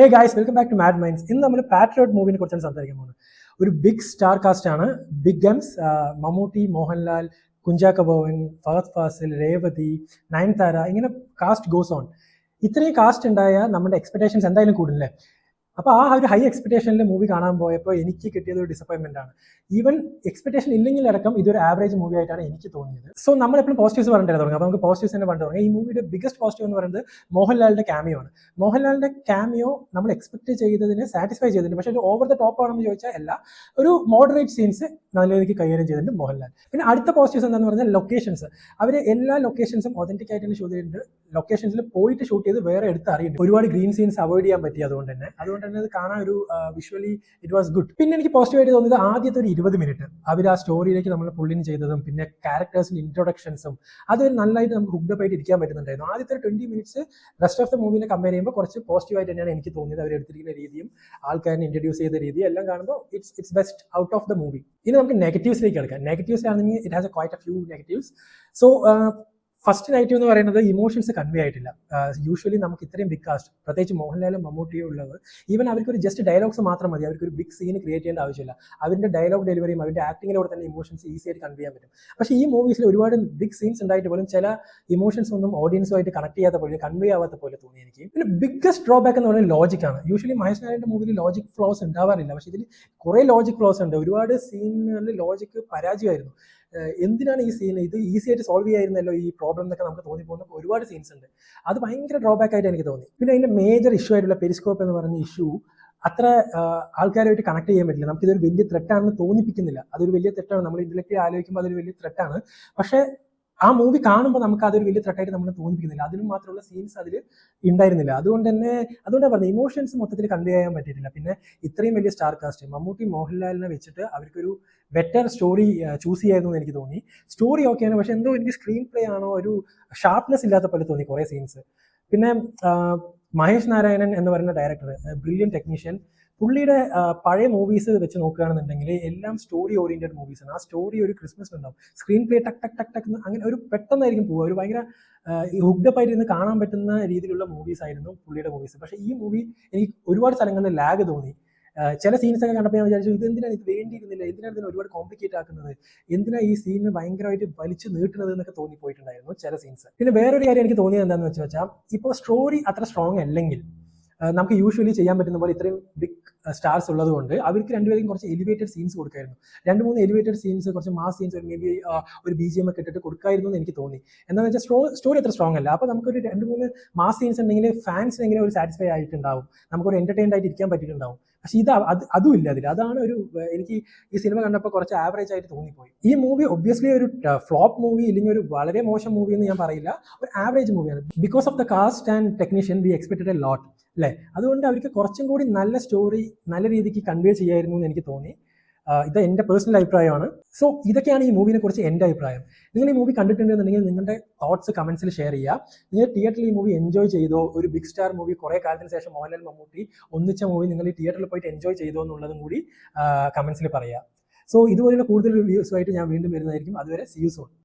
Hey guys, welcome back to Mad Minds. ഇന്ന് നമ്മൾ Patriot മൂവിനെ കുറിച്ചാണ് സംസാരിക്കാൻ പോകുന്നത്. ഒരു ബിഗ് സ്റ്റാർ കാസ്റ്റ് ആണ്. ബിഗ് ഗംസ്, മമ്മൂട്ടി, മോഹൻലാൽ, കുഞ്ചാക്കോ ബോബൻ, ഫഹദ് ഫാസിൽ, രേവതി, നയൻതാര, ഇങ്ങനെ കാസ്റ്റ് ഗോസ് ഓൺ. ഇത്രയും കാസ്റ്റ് ഉണ്ടായ നമ്മുടെ എക്സ്പെക്ടേഷൻസ് എന്തായാലും കൂടില്ലേ. അപ്പോൾ ആ ഒരു ഹൈ എക്സ്പെക്ടേഷനിൽ മൂവി കാണാൻ പോയപ്പോൾ എനിക്ക് കിട്ടിയത് ഒരു ഡിസപ്പോയിൻമെന്റ് ആണ്. ഈവൻ എക്സ്പെക്ടേഷൻ ഇല്ലെങ്കിൽ അടക്കം ഇതൊരു ആവറേജ് മൂവി ആയിട്ടാണ് എനിക്ക് തോന്നിയത്. സോ നമ്മൾ എപ്പോഴും പോസിറ്റീവ്സ് പറഞ്ഞിട്ട് തുടങ്ങും. അപ്പോൾ നമുക്ക് പോസിറ്റീവ്സ് തന്നെ പറഞ്ഞു തുടങ്ങാം. ഈ മൂവിയുടെ ബിഗസ്റ്റ് പോസിറ്റീവ് എന്ന് പറയുന്നത് മോഹൻലാലിന്റെ ക്യാമിയോ ആണ്. മോഹൻലാലിന്റെ ക്യാമിയോ നമ്മൾ എക്സ്പെക്ട് ചെയ്തതിനെ സാറ്റിസ്ഫൈ ചെയ്തിട്ടുണ്ട്. പക്ഷേ ഒരു ഓവർ ദ ടോപ്പ് ആണെന്ന് ചോദിച്ചാൽ അല്ല, ഒരു മോഡറേറ്റ് സീൻസ് നല്ല രീതിക്ക് കൈകാര്യം ചെയ്തിട്ടുണ്ട് മോഹൻലാൽ. പിന്നെ അടുത്ത പോസിറ്റീവ്സ് എന്താണെന്ന് പറഞ്ഞാൽ ലൊക്കേഷൻസ്. അവർ എല്ലാ ലൊക്കേഷൻസും ഒതന്റിക് ആയിട്ട് തന്നെ ഷൂട്ട് ചെയ്തിട്ടുണ്ട്. ലൊക്കേഷൻസിൽ പോയിട്ട് ഷൂട്ട് ചെയ്ത് വേറെ എടുത്ത് അറിയുന്നുണ്ട്. ഒരുപാട് ഗ്രീൻ സീൻസ് അവോയ്ഡ് ചെയ്യാൻ പറ്റി. അതുകൊണ്ട് തന്നെ അത് കാണാൻ ഒരു വിഷ്വലി ഇറ്റ് വാസ് ഗുഡ്. പിന്നെ എനിക്ക് പോസിറ്റീവായിട്ട് തോന്നിയത് ആദ്യത്തെ ഒരു 20 മിനിറ്റ് അവർ ആ സ്റ്റോറിയിലേക്ക് നമ്മൾ പുള്ളിന് ചെയ്തതും പിന്നെ ക്യാരക്ടേഴ്സിന്റെ ഇൻട്രൊഡക്ഷൻസും അതൊരു നല്ലതായിട്ട് നമുക്ക് ഹുക്ഡപ്പ് ആയിട്ട് ഇരിക്കാൻ പറ്റുന്നുണ്ടായിരുന്നു. ആദ്യത്തെ 20 മിനിറ്റ്സ് റെസ്റ്റ് ഓഫ് ദ മൂവിനെ കമ്പയർ ചെയ്യുമ്പോൾ കുറച്ച് പോസിറ്റീവായിട്ട് തന്നെയാണ് എനിക്ക് തോന്നിയത്. അവർ എടുത്തിരിക്കുന്ന രീതിയും ആൾക്കാരെ ഇൻട്രൊഡ്യൂസ് ചെയ്ത രീതിയും എല്ലാം കാണുമ്പോൾ it's best out of the movie. ഇനി നമുക്ക് നെഗറ്റീവ്സിലേക്ക് കിടക്കാം. നെഗറ്റീവ്സ് ആണെങ്കിൽ it has A quite A few negatives. So first negative എന്ന് പറയുന്നത് ഇമോഷൻസ് കൺവേ ആയിട്ടില്ല. യൂഷ്വലി നമുക്ക് ഇത്രയും ബിഗ് കാസ്റ്റ്, പ്രത്യേകിച്ച് മോഹൻലാലും മമ്മൂട്ടിയും ഉള്ളത്, ഈവൻ അവർക്കൊരു ജസ്റ്റ് ഡയലോഗ്സ് മാത്രം മതി, അവർക്കൊരു ബിഗ് സീൻ ക്രിയേറ്റ് ചെയ്യേണ്ട ആവശ്യമില്ല. അവരുടെ ഡയലോഗ് ഡെലിവറിയും അവരുടെ ആക്ടിങ്ങിലൂടെ തന്നെ ഇമോഷൻസ് ഈസി ആയിട്ട് കൺവേ ചെയ്യാൻ പറ്റും. പക്ഷേ ഈ മൂവീസിൽ ഒരുപാട് ബിഗ് സീൻസ് ഉണ്ടായിട്ട് പോലും ചില ഇമോഷൻസ് ഒന്നും ഓഡിയൻസുമായിട്ട് കണക്ട് ചെയ്യാത്ത പോലെ, കൺവേ ആവാത്ത പോലെ തോന്നി എനിക്ക്. പിന്നെ ബിഗ്ഗസ്റ്റ് ഡ്രോബാക്ക് എന്ന് പറയുന്നത് ലോജിക്കാണ്. യൂഷ്വലി മഹേഷ് നായരുടെ മൂവിയിൽ ലോജിക് ഫ്ലോസ് ഉണ്ടാവാറില്ല, പക്ഷേ ഇതിൽ കുറേ ലോജിക് ഫ്ലോസ് ഉണ്ട്. ഒരുപാട് സീനുകളിൽ ലോജിക്ക് പരാജയമായിരുന്നു. എന്തിനാണ് ഈ സീൻ, ഇത് ഈസി ആയിട്ട് സോൾവ് ചെയ്യായിരുന്നല്ലോ ഈ പ്രോബ്ലം എന്നൊക്കെ നമുക്ക് തോന്നിപ്പോകുന്ന ഒരുപാട് സീൻസ് ഉണ്ട്. അത് ഭയങ്കര ഡ്രോബാക്ക് ആയിട്ട് എനിക്ക് തോന്നി. പിന്നെ അതിന്റെ മേജർ ഇഷ്യൂ ആയിട്ടുള്ള പെരിസ്കോപ്പ് എന്ന് പറഞ്ഞ ഇഷ്യൂ അത്ര ആൾക്കാരുമായിട്ട് കണക്ട് ചെയ്യാൻ പറ്റില്ല. നമുക്ക് ഇതൊരു വലിയ ത്രെട്ടാണെന്ന് തോന്നിപ്പിക്കുന്നില്ല. അതൊരു വലിയ തെറ്റാണ്. നമ്മൾ ഇന്റലക്ച്വലി ആലോചിക്കുമ്പോൾ അതൊരു വലിയ ത്രെട്ടാണ്. പക്ഷേ ആ മൂവി കാണുമ്പോൾ നമുക്ക് അതൊരു വലിയ ത്രെട്ടായിട്ട് നമ്മൾ തോന്നിപ്പിക്കുന്നില്ല. അതിനും മാത്രമുള്ള സീൻസ് അതിൽ ഉണ്ടായിരുന്നില്ല. അതുകൊണ്ടാണ് പറഞ്ഞത് ഇമോഷൻസ് മൊത്തത്തിൽ കൺവേ ചെയ്യാൻ പറ്റിയിട്ടില്ല. പിന്നെ ഇത്രയും വലിയ സ്റ്റാർ കാസ്റ്റ് മമ്മൂട്ടി മോഹൻലാലിനെ വെച്ചിട്ട് അവർക്കൊരു ബെറ്റർ സ്റ്റോറി ചൂസ് ചെയ്യായിരുന്നു എന്ന് എനിക്ക് തോന്നി. സ്റ്റോറി ഓക്കെയാണ്, പക്ഷെ എന്തോ എനിക്ക് സ്ക്രീൻ പ്ലേ ആണോ ഒരു ഷാർപ്നെസ് ഇല്ലാത്ത പോലെ തോന്നി കുറേ സീൻസ്. പിന്നെ മഹേഷ് നാരായണൻ എന്ന് പറയുന്ന ഡയറക്ടർ, ബ്രില്യൻ ടെക്നീഷ്യൻ. പുള്ളിയുടെ പഴയ മൂവീസ് വെച്ച് നോക്കുകയാണെന്നുണ്ടെങ്കിൽ എല്ലാം സ്റ്റോറി ഓറിയന്റഡ് മൂവീസാണ്. ആ സ്റ്റോറി ഒരു ക്രിസ്മസ് ഉണ്ടാവും. സ്ക്രീൻ പ്ലേ ടക്ക് ടക്ക് ടക്ക് ടക്ക് അങ്ങനെ ഒരു പെട്ടെന്നായിരിക്കും പോവുക. ഒരു ഭയങ്കര ഹുക്ഡപ്പ് ആയിട്ട് ഇരുന്ന് കാണാൻ പറ്റുന്ന രീതിയിലുള്ള മൂവീസ് ആയിരുന്നു പുള്ളിയുടെ മൂവീസ്. പക്ഷേ ഈ മൂവി എനിക്ക് ഒരുപാട് സ്ഥലങ്ങളിൽ ലാഗ് തോന്നി. ചില സീൻസ് ഒക്കെ കണ്ടപ്പോൾ ഞാൻ വിചാരിച്ചു ഇതെന്തിനാണ് ഇത് വേണ്ടിയിരുന്നില്ല, എന്തിനാണ് ഇതിനെ ഒരുപാട് കോംപ്ലിക്കേറ്റ് ആക്കുന്നത്, എന്തിനാ ഈ സീനിന് ഭയങ്കരമായിട്ട് വലിച്ചു നീട്ടുന്നത് എന്നൊക്കെ തോന്നിപ്പോയിട്ടുണ്ടായിരുന്നു ചില സീൻസ്. പിന്നെ വേറൊരു കാര്യം എനിക്ക് തോന്നിയത് എന്താണെന്ന് വെച്ചാൽ ഇപ്പോൾ സ്റ്റോറി അത്ര സ്ട്രോങ് അല്ലെങ്കിൽ നമുക്ക് യൂഷ്വലി ചെയ്യാൻ പറ്റുന്ന പോലെ ഇത്രയും ബിഗ് സ്റ്റാർസ് ഉള്ളത് കൊണ്ട് അവർക്ക് രണ്ടുപേരും കുറച്ച് എലിവേറ്റഡ് സീൻസ് കൊടുക്കായിരുന്നു. 2-3 എലിവേറ്റഡ് സീൻസ്, കുറച്ച് മാസ് സീൻസ്, മേ ബി ഒരു BGM ഒക്കെ ഇട്ടിട്ട് കൊടുക്കായിരുന്നു എന്ന് എനിക്ക് തോന്നി. എന്താണെന്ന് വെച്ചാൽ സ്റ്റോറി അത്ര സ്ട്രോങ് അല്ല. അപ്പോൾ നമുക്കൊരു 2-3 മാസ് സീൻസ് ഉണ്ടെങ്കിൽ ഫാൻസിന് എങ്ങനെ ഒരു സാറ്റിസ്ഫൈ ആയിട്ടുണ്ടാവും, നമുക്കൊരു എന്റർടൈൻഡ് ആയിട്ട് ഇരിക്കാൻ പറ്റിയിട്ടുണ്ടാവും. പക്ഷേ അതും ഇല്ല അതിൽ. അതാണ് എനിക്ക് ഈ സിനിമ കണ്ടപ്പോൾ കുറച്ച് ആവറേജ് ആയിട്ട് തോന്നിപ്പോയി. ഈ മൂവി ഒബ്വിയസ്ലി ഒരു ഫ്ലോപ്പ് മൂവി ഇല്ലെങ്കിൽ ഒരു വളരെ മോശം മൂവി എന്ന് ഞാൻ പറയില്ല, ഒരു ആവറേജ് മൂവിയാണ്. Because of the cast and technician we expected a lot അല്ലേ. അതുകൊണ്ട് അവർക്ക് കുറച്ചും കൂടി നല്ല സ്റ്റോറി നല്ല രീതിക്ക് കൺവേ ചെയ്യായിരുന്നു എന്ന് എനിക്ക് തോന്നി. ഇത് എൻ്റെ പേഴ്സണൽ അഭിപ്രായമാണ്. സോ ഇതൊക്കെയാണ് ഈ മൂവിനെ കുറിച്ച് എൻ്റെ അഭിപ്രായം. നിങ്ങൾ ഈ മൂവി കണ്ടിട്ടുണ്ടെന്നുണ്ടെങ്കിൽ നിങ്ങളുടെ തോട്ട്സ് കമന്റ്സിൽ ഷെയർ ചെയ്യുക. നിങ്ങൾ തിയേറ്ററിൽ ഈ മൂവി എൻജോയ് ചെയ്തോ, ഒരു ബിഗ് സ്റ്റാർ മൂവി കുറേ കാലത്തിന് ശേഷം മോഹൻലാൽ മമ്മൂട്ടി ഒന്നിച്ച മൂവി നിങ്ങൾ ഈ തിയേറ്ററിൽ പോയിട്ട് എൻജോയ് ചെയ്തോ എന്നുള്ളതും കൂടി കമന്റ്സിൽ പറയുക. സോ ഇതുപോലെയുള്ള കൂടുതൽ റിവ്യൂസുമായിട്ട് ഞാൻ വീണ്ടും വരുന്നതായിരിക്കും. അതുവരെ സീ യു സൂൺ.